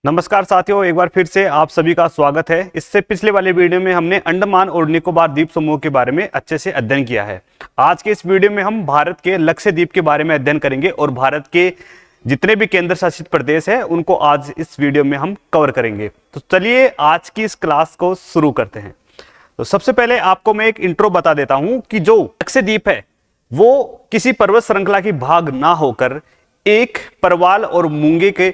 नमस्कार साथियों, एक बार फिर से आप सभी का स्वागत है। इससे पिछले वाले वीडियो में हमने अंडमान और निकोबार द्वीप समूह के बारे में अच्छे से अध्ययन किया है। आज के इस वीडियो में हम भारत के लक्षद्वीप के बारे में अध्ययन करेंगे और भारत के जितने भी केंद्र शासित प्रदेश है उनको आज इस वीडियो में हम कवर करेंगे। तो चलिए आज की इस क्लास को शुरू करते हैं। तो सबसे पहले आपको मैं एक इंट्रो बता देता हूं कि जो लक्षद्वीप है वो किसी पर्वत श्रृंखला की भाग ना होकर एक परवाल और मूंगे के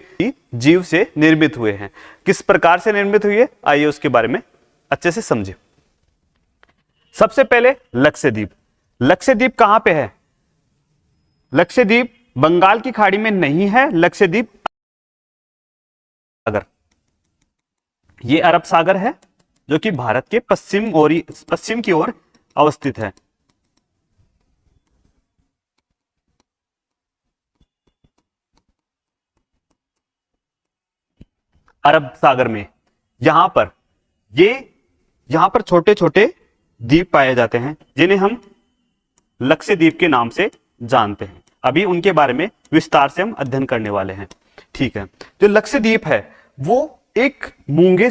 जीव से निर्मित हुए हैं। किस प्रकार से निर्मित हुए, आइए उसके बारे में अच्छे से समझे। सबसे पहले लक्षद्वीप। लक्षद्वीप कहां पे है? लक्षद्वीप बंगाल की खाड़ी में नहीं है। लक्षद्वीप सागर, ये अरब सागर है जो कि भारत के पश्चिम की ओर अवस्थित है। अरब सागर में यहां पर छोटे छोटे द्वीप पाए जाते हैं जिन्हें हम लक्षद्वीप के नाम से जानते हैं। अभी उनके बारे में विस्तार से हम अध्ययन करने वाले हैं। ठीक है, जो लक्षद्वीप है वो एक मूंगे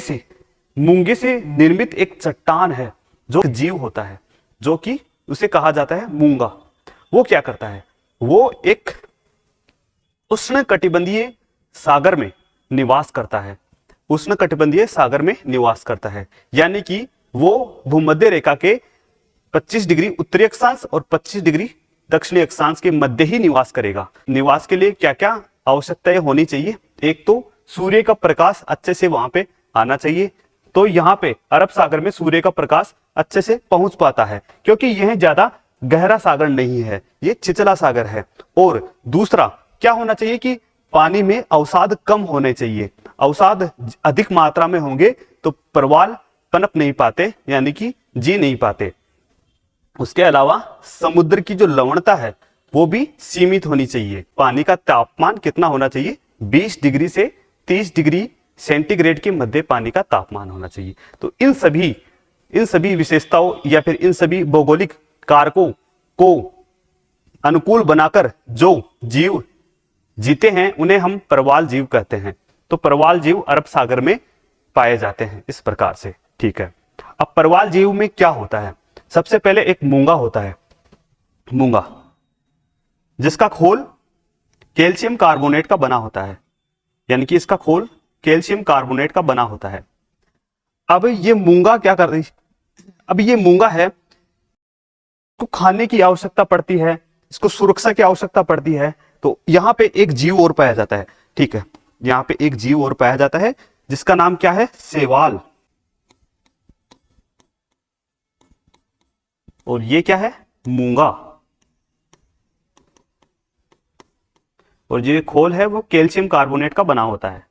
से निर्मित एक चट्टान है जो जीव होता है, जो कि उसे कहा जाता है मूंगा। वो क्या करता है? वो एक उष्णकटिबंधीय सागर में निवास करता है। उष्णकटिबंधीय सागर में निवास करता है, यानी कि वो भूमध्य रेखा के 25 डिग्री उत्तरी अक्षांश और 25 डिग्री दक्षिणी अक्षांश के मध्य ही निवास करेगा। निवास के लिए क्या क्या आवश्यकताएं होनी चाहिए? एक तो सूर्य का प्रकाश अच्छे से वहां पे आना चाहिए। तो यहाँ पे अरब सागर में सूर्य का प्रकाश अच्छे से पहुंच पाता है क्योंकि यह ज्यादा गहरा सागर नहीं है, ये छिछला सागर है। और दूसरा क्या होना चाहिए कि पानी में अवसाद कम होने चाहिए। अवसाद अधिक मात्रा में होंगे तो प्रवाल पनप नहीं पाते, यानी कि जी नहीं पाते। उसके अलावा समुद्र की जो लवणता है वो भी सीमित होनी चाहिए। पानी का तापमान कितना होना चाहिए? 20 डिग्री से 30 डिग्री सेंटीग्रेड के मध्य पानी का तापमान होना चाहिए। तो इन सभी विशेषताओं या फिर इन सभी भौगोलिक कारकों को अनुकूल बनाकर जो जीव जीते हैं उन्हें हम प्रवाल जीव कहते हैं। तो प्रवाल जीव अरब सागर में पाए जाते हैं इस प्रकार से। ठीक है, अब प्रवाल जीव में क्या होता है? सबसे पहले एक मूंगा होता है। मूंगा जिसका खोल कैल्शियम कार्बोनेट का बना होता है, यानी कि इसका खोल कैल्शियम कार्बोनेट का बना होता है। अब ये मूंगा क्या कर रही? अब ये मूंगा है, इसको खाने की आवश्यकता पड़ती है, इसको सुरक्षा की आवश्यकता पड़ती है। तो यहां पे एक जीव और पाया जाता है। ठीक है, यहां पे एक जीव और पाया जाता है जिसका नाम क्या है? शैवाल। और ये क्या है? मूंगा। और जो खोल है वो कैल्शियम कार्बोनेट का बना होता है।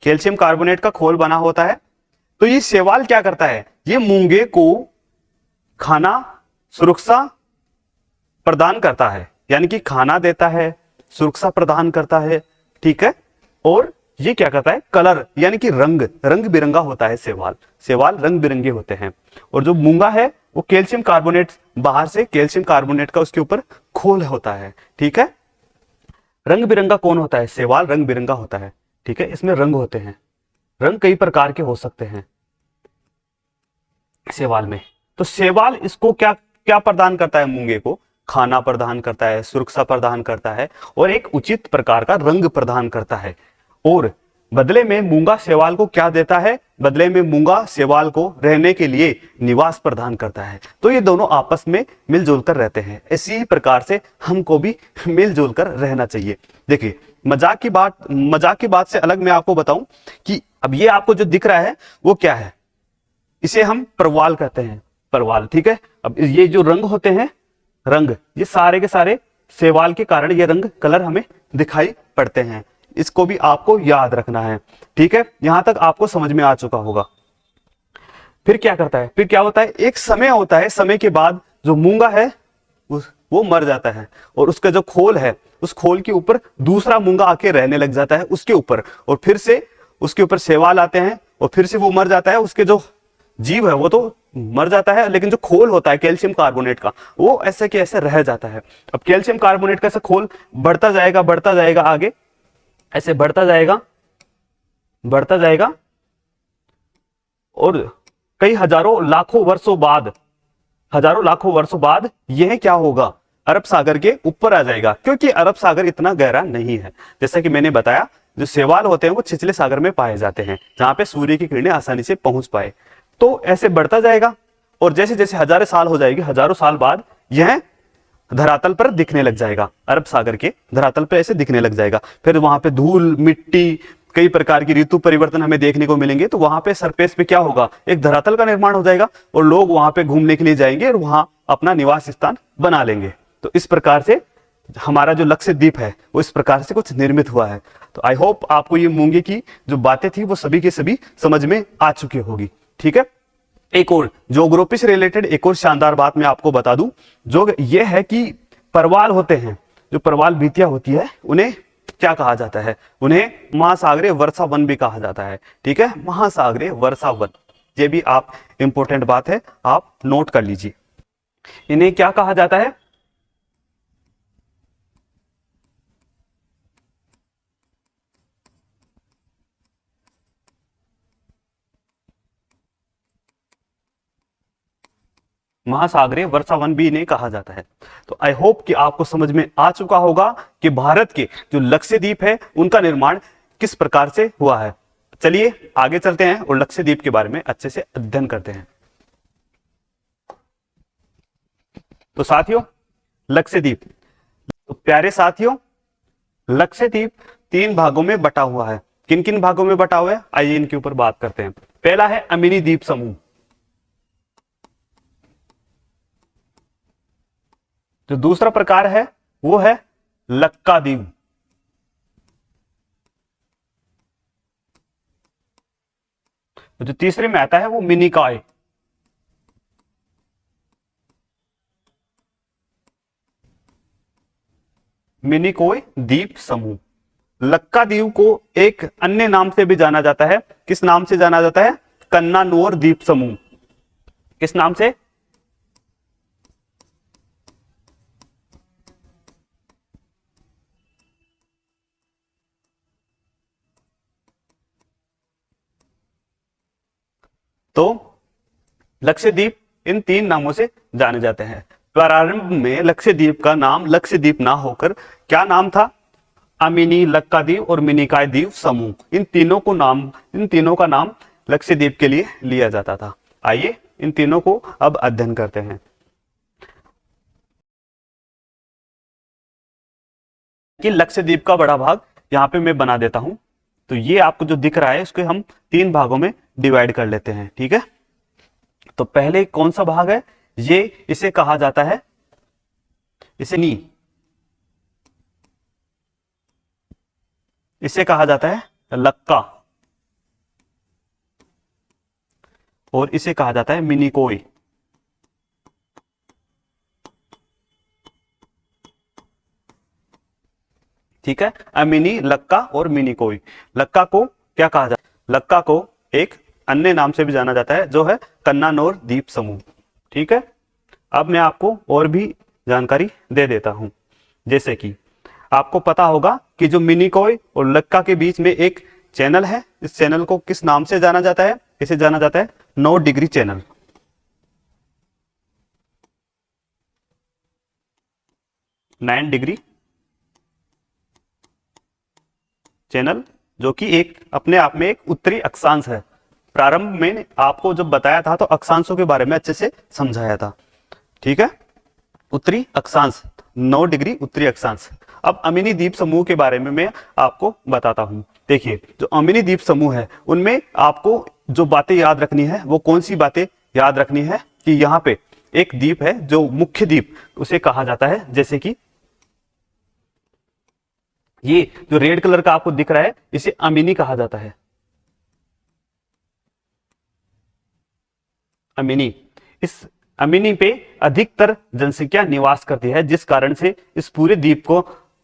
कैल्शियम कार्बोनेट का खोल बना होता है। तो ये शैवाल क्या करता है? ये मूंगे को खाना सुरक्षा प्रदान करता है, यानी कि खाना देता है, सुरक्षा प्रदान करता है। ठीक है, और ये क्या करता है? कलर यानी कि रंग बिरंगा होता है। शैवाल रंग बिरंगे होते हैं। और जो मूंगा है वो कैल्शियम कार्बोनेट, बाहर से कैल्शियम कार्बोनेट का उसके ऊपर खोल होता है। ठीक है, रंग बिरंगा कौन होता है? शैवाल रंग बिरंगा होता है। ठीक है, इसमें रंग होते हैं, रंग कई प्रकार के हो सकते हैं शैवाल में। तो शैवाल इसको क्या क्या प्रदान करता है? मूंगे को खाना प्रदान करता है, सुरक्षा प्रदान करता है और एक उचित प्रकार का रंग प्रदान करता है। और बदले में मूंगा शैवाल को क्या देता है? बदले में मूंगा शैवाल को रहने के लिए निवास प्रदान करता है। तो ये दोनों आपस में मिलजुल कर रहते हैं। इसी प्रकार से हमको भी मिलजुल कर रहना चाहिए। देखिए, मजाक की बात से अलग मैं आपको बताऊं कि अब ये आपको जो दिख रहा है वो क्या है? इसे हम प्रवाल कहते हैं। प्रवाल, ठीक है। अब ये जो रंग होते हैं, रंग, ये सारे के सारे शैवाल के कारण ये रंग कलर हमें दिखाई पड़ते हैं। इसको भी आपको याद रखना है। ठीक है, यहां तक आपको समझ में आ चुका होगा। फिर क्या करता है? फिर क्या होता है? एक समय होता है, समय के बाद जो मूंगा है वो मर जाता है और उसका जो खोल है, उस खोल के ऊपर दूसरा मूंगा आके रहने लग जाता है उसके ऊपर, और फिर से उसके ऊपर शैवाल आते हैं और फिर से वो मर जाता है, उसके जो जीव है वो तो मर जाता है, लेकिन जो खोल होता है कैल्शियम कार्बोनेट का वो ऐसे के ऐसे रह जाता है। अब कैल्शियम कार्बोनेट का ऐसा खोल बढ़ता जाएगा आगे, ऐसे बढ़ता जाएगा और कई हजारों लाखों वर्षों बाद यह क्या होगा, अरब सागर के ऊपर आ जाएगा, क्योंकि अरब सागर इतना गहरा नहीं है। जैसा कि मैंने बताया, जो शैवाल होते हैं वो छिछले सागर में पाए जाते हैं, जहां पे सूर्य की किरणें आसानी से पहुंच पाए। तो ऐसे बढ़ता जाएगा और जैसे जैसे हजारों साल हो जाएगी, हजारों साल बाद यह धरातल पर दिखने लग जाएगा, अरब सागर के धरातल पर ऐसे दिखने लग जाएगा। फिर वहां पे धूल मिट्टी कई प्रकार की ऋतु परिवर्तन हमें देखने को मिलेंगे। तो वहां पे सरफेस पे क्या होगा, एक धरातल का निर्माण हो जाएगा और लोग वहां पे घूमने के लिए जाएंगे और वहां अपना निवास स्थान बना लेंगे। तो इस प्रकार से हमारा जो लक्षद्वीप है वो इस प्रकार से कुछ निर्मित हुआ है। तो आई होप आपको ये मूंगे की जो बातें थी वो सभी के सभी समझ में आ चुकी होगी। ठीक है, एक और ज्योग्राफी से रिलेटेड एक और शानदार बात मैं आपको बता दूं, जो ये है कि परवाल होते हैं, जो परवाल भित्तियां होती है उन्हें क्या कहा जाता है, उन्हें महासागरीय वर्षा वन भी कहा जाता है। ठीक है, महासागरीय वर्षा वन, ये भी आप इंपॉर्टेंट बात है, आप नोट कर लीजिए। इन्हें क्या कहा जाता है, महासागरीय वर्षा वन भी इन्हें कहा जाता है। तो आई होप कि आपको समझ में आ चुका होगा कि भारत के जो लक्षद्वीप है उनका निर्माण किस प्रकार से हुआ है। चलिए आगे चलते हैं और लक्षद्वीप के बारे में अच्छे से अध्ययन करते हैं। तो साथियों, लक्षद्वीप, तो प्यारे साथियों, लक्षद्वीप 3 भागों में बटा हुआ है। किन किन भागों में बटा हुआ है, आइए इनके ऊपर बात करते हैं। पहला है अमीनी द्वीप समूह। जो दूसरा प्रकार है वो है लक्का द्वीप। जो तीसरे में आता है वो मिनिकॉय। मिनिकॉय द्वीप समूह। लक्का द्वीप को एक अन्य नाम से भी जाना जाता है। किस नाम से जाना जाता है, कन्नानोर द्वीप समूह। किस नाम से, तो लक्षद्वीप इन 3 नामों से जाने जाते हैं। प्रारंभ में लक्षद्वीप का नाम लक्षद्वीप ना होकर क्या नाम था, अमीनी, लक्काद्वीप और मिनिकॉय द्वीप समूह। इन तीनों का नाम लक्षद्वीप के लिए लिया जाता था। आइए इन तीनों को अब अध्ययन करते हैं। कि लक्षद्वीप का बड़ा भाग यहां पे मैं बना देता हूं। तो ये आपको जो दिख रहा है इसको हम 3 भागों में डिवाइड कर लेते हैं। ठीक है, तो पहले कौन सा भाग है, ये इसे कहा जाता है, इसे कहा जाता है लक्का, और इसे कहा जाता है मिनिकॉय। ठीक है, अमीनी, लक्का और मिनिकॉय। लक्का को क्या कहा जाता है, लक्का को एक अन्य नाम से भी जाना जाता है जो है कन्नानोर द्वीप समूह। ठीक है, अब मैं आपको और भी जानकारी दे देता हूं। जैसे कि आपको पता होगा कि जो मिनिकॉय और लक्का के बीच में एक चैनल है, इस चैनल को किस नाम से जाना जाता है, इसे जाना जाता है 9 डिग्री चैनल। 9 डिग्री चैनल, जो कि एक अपने आप में एक उत्तरी अक्षांश है। प्रारंभ में आपको जब बताया था तो अक्षांशों के बारे में अच्छे से समझाया था। ठीक है, उत्तरी अक्षांश, 9 डिग्री उत्तरी अक्षांश। अब अमीनी द्वीप समूह के बारे में मैं आपको बताता हूं। देखिए, जो अमीनी द्वीप समूह है उनमें आपको जो बातें याद रखनी है वो कौन सी बातें याद रखनी है, कि यहाँ पे एक द्वीप है जो मुख्य द्वीप उसे कहा जाता है। जैसे कि ये जो रेड कलर का आपको दिख रहा है इसे अमीनी कहा जाता है। अमीनी, इस अमीनी पे अधिकतर जनसंख्या निवास करती है, जिस कारण से इस पूरे द्वीप को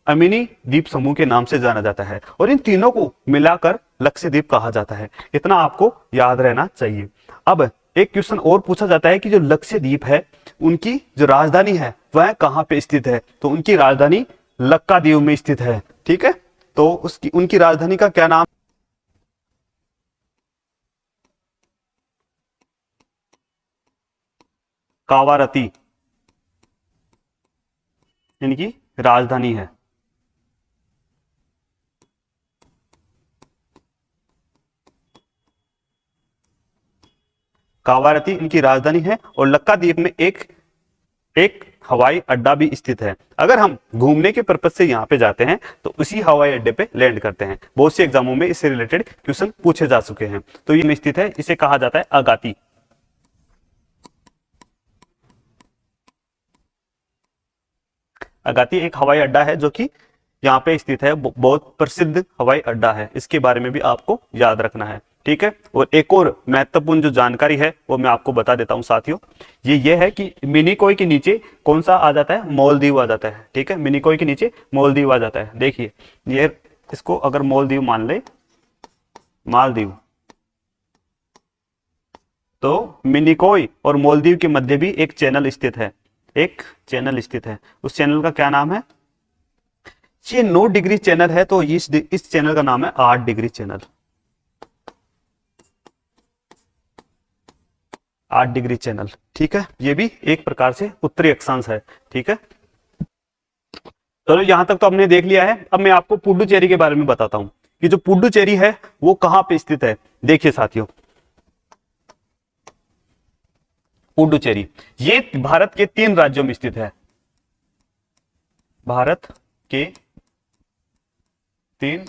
अमीनी द्वीप समूह के नाम से जाना जाता है। और इन तीनों को मिलाकर लक्षद्वीप कहा जाता है। इतना आपको याद रहना चाहिए। अब एक क्वेश्चन और पूछा जाता है कि जो लक्षद्वीप है उनकी जो राजधानी है वह कहां पे स्थित है, तो उनकी राजधानी लक्काद्वीप में स्थित है। ठीक है, तो उसकी उनकी राजधानी का क्या नाम, कावारती इनकी राजधानी है। कावारती इनकी राजधानी है और लक्काद्वीप में एक एक हवाई अड्डा भी स्थित है। अगर हम घूमने के पर्पज से यहाँ पे जाते हैं तो उसी हवाई अड्डे पे लैंड करते हैं। बहुत से एग्जामों में इससे रिलेटेड क्वेश्चन पूछे जा चुके हैं। तो ये स्थित है, इसे कहा जाता है अगाती। अगाती एक हवाई अड्डा है जो कि यहाँ पे स्थित है, बहुत प्रसिद्ध हवाई अड्डा है। इसके बारे में भी आपको याद रखना है। ठीक है, और एक और महत्वपूर्ण जो जानकारी है वो मैं आपको बता देता हूं साथियों, ये है कि मिनिकोय के नीचे कौन सा आ जाता है, मालदीव आ जाता है। ठीक है, मिनिकोय के नीचे मालदीव आ जाता है। देखिए ये, इसको अगर मालदीव मान ले, मालदीव, तो मिनिकोय और मालदीव के मध्य भी एक चैनल स्थित है, एक चैनल स्थित है। उस चैनल का क्या नाम है, ये 9 डिग्री चैनल है, तो इस चैनल का नाम है 8 डिग्री चैनल। 8 degree channel. ठीक है, ये भी एक प्रकार से उत्तरी अक्षांश है। ठीक है, चलो यहां तक तो हमने देख लिया है। अब मैं आपको पुडुचेरी के बारे में बताता हूं कि जो पुडुचेरी है वो कहां पे स्थित है। देखिए साथियों, पुडुचेरी ये भारत के 3 राज्यों में स्थित है। भारत के 3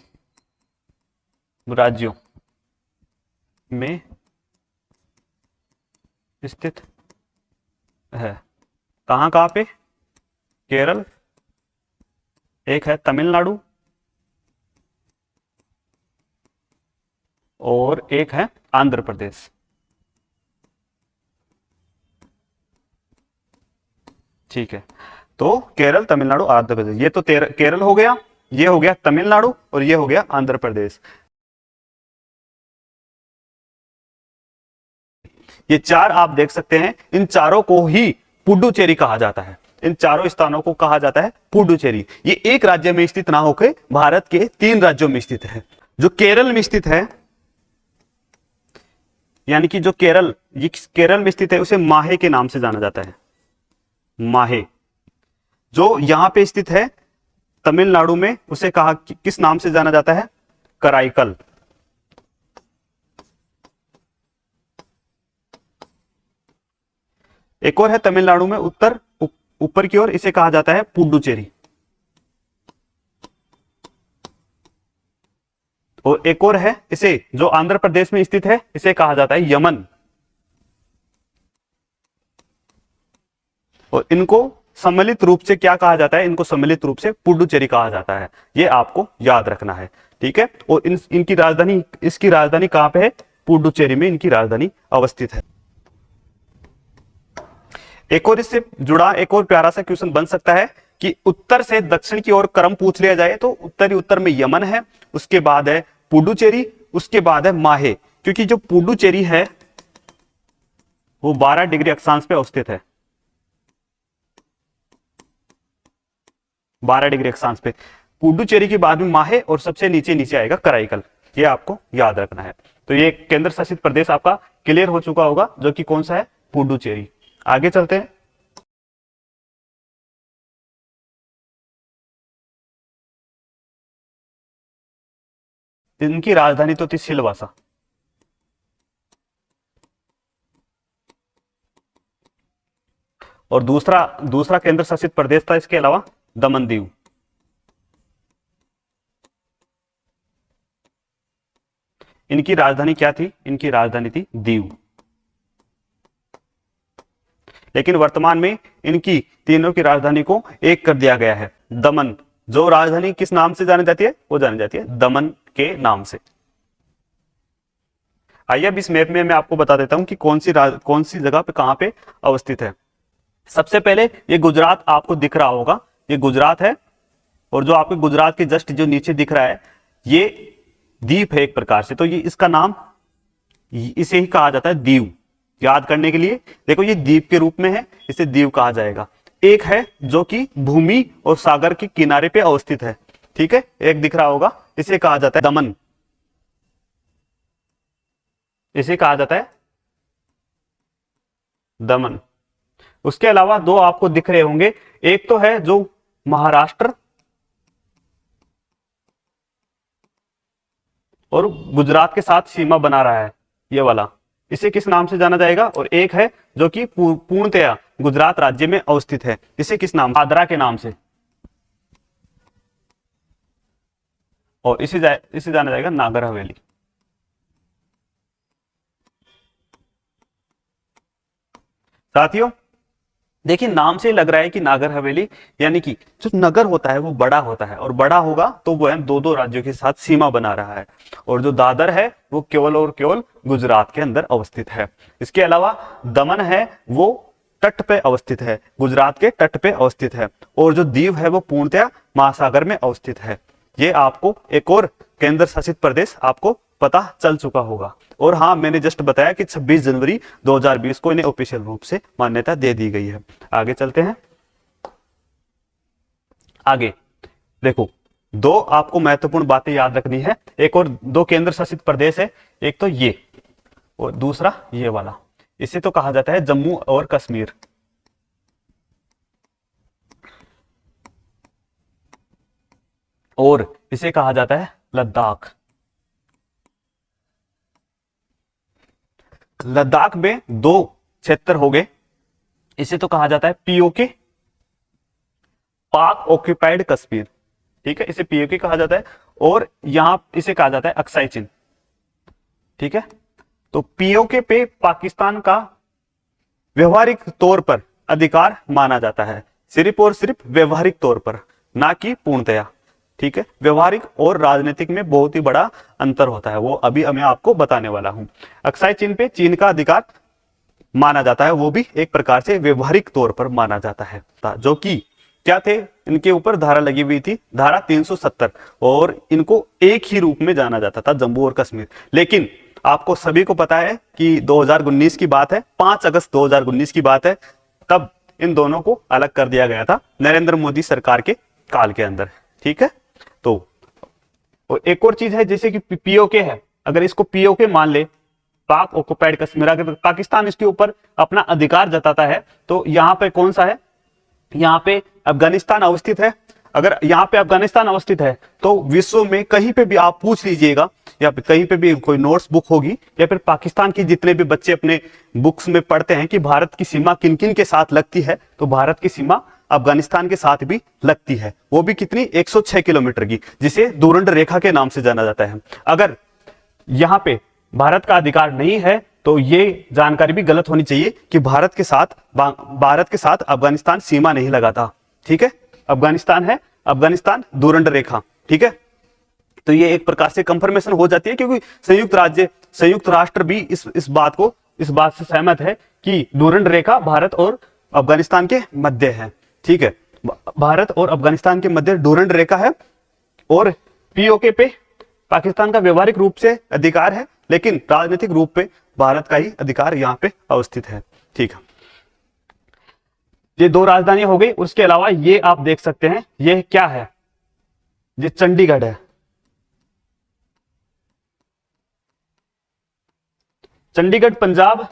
राज्यों में स्थित है। कहां कहां पे, केरल, एक है तमिलनाडु और एक है आंध्र प्रदेश। ठीक है, तो केरल, तमिलनाडु, आंध्र प्रदेश, ये तो केरल हो गया, ये हो गया तमिलनाडु और ये हो गया आंध्र प्रदेश। ये 4 आप देख सकते हैं, इन चारों को ही पुडुचेरी कहा जाता है। इन चारों स्थानों को कहा जाता है पुडुचेरी। ये एक राज्य में स्थित ना होकर भारत के 3 राज्यों में स्थित है। जो केरल में स्थित है, यानी कि जो केरल में स्थित है उसे माहे के नाम से जाना जाता है। माहे। जो यहां पे स्थित है तमिलनाडु में, उसे कहा किस नाम से जाना जाता है, कराईकल। एक और है तमिलनाडु में ऊपर की ओर, इसे कहा जाता है पुडुचेरी। और एक और है, इसे जो आंध्र प्रदेश में स्थित है इसे कहा जाता है यमन। और इनको सम्मिलित रूप से क्या कहा जाता है, इनको सम्मिलित रूप से पुडुचेरी कहा जाता है। ये आपको याद रखना है। ठीक है, और इनकी राजधानी, इसकी राजधानी कहां पे है, पुडुचेरी में इनकी राजधानी अवस्थित है। एक और इससे जुड़ा एक और प्यारा सा क्वेश्चन बन सकता है कि उत्तर से दक्षिण की ओर क्रम पूछ लिया जाए तो उत्तर में यमन है, उसके बाद है पुडुचेरी, उसके बाद है माहे। क्योंकि जो पुडुचेरी है वो 12 डिग्री अक्षांश पे अवस्थित है। 12 डिग्री अक्षांश पे पुडुचेरी के बाद में माहे और सबसे नीचे नीचे आएगा कराईकल। ये आपको याद रखना है। तो ये केंद्र शासित प्रदेश आपका क्लियर हो चुका होगा, जो कि कौन सा है, पुडुचेरी। आगे चलते हैं। इनकी राजधानी तो थी सिलवासा। और दूसरा केंद्र शासित प्रदेश था इसके अलावा दमन दीव। इनकी राजधानी क्या थी, इनकी राजधानी थी दीव। लेकिन वर्तमान में इनकी तीनों की राजधानी को एक कर दिया गया है। दमन, जो राजधानी किस नाम से जानी जाती है, वो जानी जाती है दमन के नाम से। आइए अब इस मैप में मैं आपको बता देता हूं कि कौन सी जगह पे कहां पे अवस्थित है। सबसे पहले ये गुजरात आपको दिख रहा होगा, ये गुजरात है। और जो आपको गुजरात के जस्ट जो नीचे दिख रहा है, ये द्वीप है एक प्रकार से, तो ये इसका नाम इसे ही कहा जाता है दीव। याद करने के लिए देखो ये द्वीप के रूप में है, इसे द्वीप कहा जाएगा। एक है जो कि भूमि और सागर के किनारे पे अवस्थित है, ठीक है, एक दिख रहा होगा, इसे कहा जाता है दमन, इसे कहा जाता है दमन। उसके अलावा दो आपको दिख रहे होंगे, एक तो है जो महाराष्ट्र और गुजरात के साथ सीमा बना रहा है, ये वाला, इसे किस नाम से जाना जाएगा। और एक है जो कि पूर्णतया गुजरात राज्य में अवस्थित है, इसे किस नाम, दादरा के नाम से, और इसे जाना जाएगा नागर हवेली। साथियों देखिए नाम से लग रहा है कि नागर हवेली, यानी कि जो नगर होता है वो बड़ा होता है, और बड़ा होगा तो वो है दो दो राज्यों के साथ सीमा बना रहा है, और जो दादर है वो केवल और केवल गुजरात के अंदर अवस्थित है। इसके अलावा दमन है वो तट पे अवस्थित है, गुजरात के तट पे अवस्थित है, और जो दीव है वो पूर्णतया महासागर में अवस्थित है। ये आपको एक और केंद्र शासित प्रदेश आपको पता चल चुका होगा। और हाँ, मैंने जस्ट बताया कि 26 जनवरी 2020 को इन्हें ऑफिशियल रूप से मान्यता दे दी गई है। आगे चलते हैं। आगे देखो दो आपको महत्वपूर्ण बातें याद रखनी है, एक और दो केंद्र शासित प्रदेश है, एक तो ये और दूसरा ये वाला, इसे तो कहा जाता है जम्मू और कश्मीर। और इसे कहा जाता है लद्दाख। लद्दाख में दो क्षेत्र हो गए, इसे तो कहा जाता है पीओके, पाक ऑक्यूपाइड कश्मीर, ठीक है, इसे पीओके कहा जाता है, और यहां इसे कहा जाता है अक्साई चिन, ठीक है। तो पीओके पे पाकिस्तान का व्यवहारिक तौर पर अधिकार माना जाता है, सिर्फ और सिर्फ व्यवहारिक तौर पर, ना कि पूर्णतया, ठीक है। व्यवहारिक और राजनीतिक में बहुत ही बड़ा अंतर होता है, वो अभी मैं आपको बताने वाला हूं। अक्साई चीन पे चीन का अधिकार माना जाता है, वो भी एक प्रकार से व्यवहारिक तौर पर माना जाता है, जो कि क्या थे, इनके ऊपर धारा लगी हुई थी, धारा 370, और इनको एक ही रूप में जाना जाता था, जम्मू और कश्मीर। लेकिन आपको सभी को पता है कि 2019 की बात है, 5 अगस्त 2019 की बात है, तब इन दोनों को अलग कर दिया गया था नरेंद्र मोदी सरकार के काल के अंदर, ठीक है। तो और एक और चीज है, जैसे कि पीओके है, अगर इसको पीओके मान ले, पाक ऑक्युपाइड कश्मीर, अगर पाकिस्तान इसके ऊपर अपना अधिकार जताता है, तो यहाँ पे कौन सा है, यहाँ पे अफगानिस्तान अवस्थित है। अगर यहाँ पे अफगानिस्तान अवस्थित है तो विश्व में कहीं पे भी आप पूछ लीजिएगा, या कहीं पे भी कोई नोट्स बुक होगी, या फिर पाकिस्तान की जितने भी बच्चे अपने बुक्स में पढ़ते हैं कि भारत की सीमा किन किन के साथ लगती है, तो भारत की सीमा अफगानिस्तान के साथ भी लगती है, वो भी कितनी, 106 किलोमीटर की, जिसे डूरंड रेखा के नाम से जाना जाता है। अगर यहाँ पे भारत का अधिकार नहीं है तो ये जानकारी भी गलत होनी चाहिए कि भारत के साथ अफगानिस्तान सीमा नहीं लगाता, ठीक है। अफगानिस्तान है, अफगानिस्तान डूरंड रेखा, ठीक है। तो ये एक प्रकार से कंफर्मेशन हो जाती है, क्योंकि संयुक्त राष्ट्र भी इस बात से सहमत है कि डूरंड रेखा भारत और अफगानिस्तान के मध्य है, ठीक है। भारत और अफगानिस्तान के मध्य डूरंड रेखा है, और पीओके पे पाकिस्तान का व्यवहारिक रूप से अधिकार है, लेकिन राजनीतिक रूप पे भारत का ही अधिकार यहाँ पे अवस्थित है, ठीक है। ये दो राजधानी हो गई। उसके अलावा ये आप देख सकते हैं, ये क्या है, ये चंडीगढ़ है। चंडीगढ़ पंजाब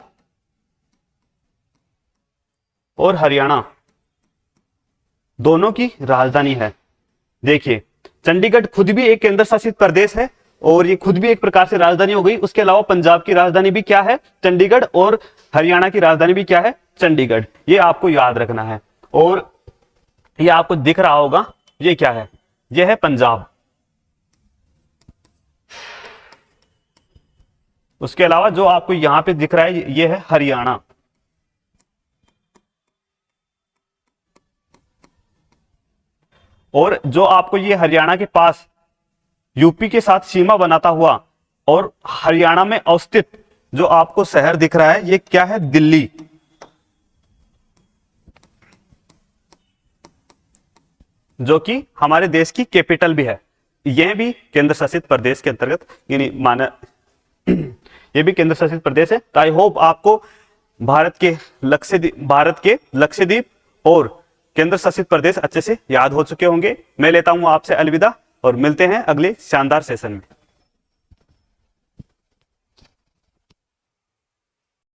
और हरियाणा दोनों की राजधानी है। देखिए चंडीगढ़ खुद भी एक केंद्र शासित प्रदेश है, और ये खुद भी एक प्रकार से राजधानी हो गई। उसके अलावा पंजाब की राजधानी भी क्या है, चंडीगढ़, और हरियाणा की राजधानी भी क्या है, चंडीगढ़। ये आपको याद रखना है। और ये आपको दिख रहा होगा, ये क्या है, ये है पंजाब। उसके अलावा जो आपको यहां पे दिख रहा है, ये है हरियाणा। और जो आपको ये हरियाणा के पास यूपी के साथ सीमा बनाता हुआ और हरियाणा में अवस्थित जो आपको शहर दिख रहा है, ये क्या है, दिल्ली। जो कि हमारे देश की कैपिटल भी है। यह भी केंद्र शासित प्रदेश के अंतर्गत यानी माना ये भी केंद्र शासित प्रदेश है। तो आई होप आपको भारत के लक्षद्वीप और केंद्र शासित प्रदेश अच्छे से याद हो चुके होंगे। मैं लेता हूं आपसे अलविदा और मिलते हैं अगले शानदार सेशन में।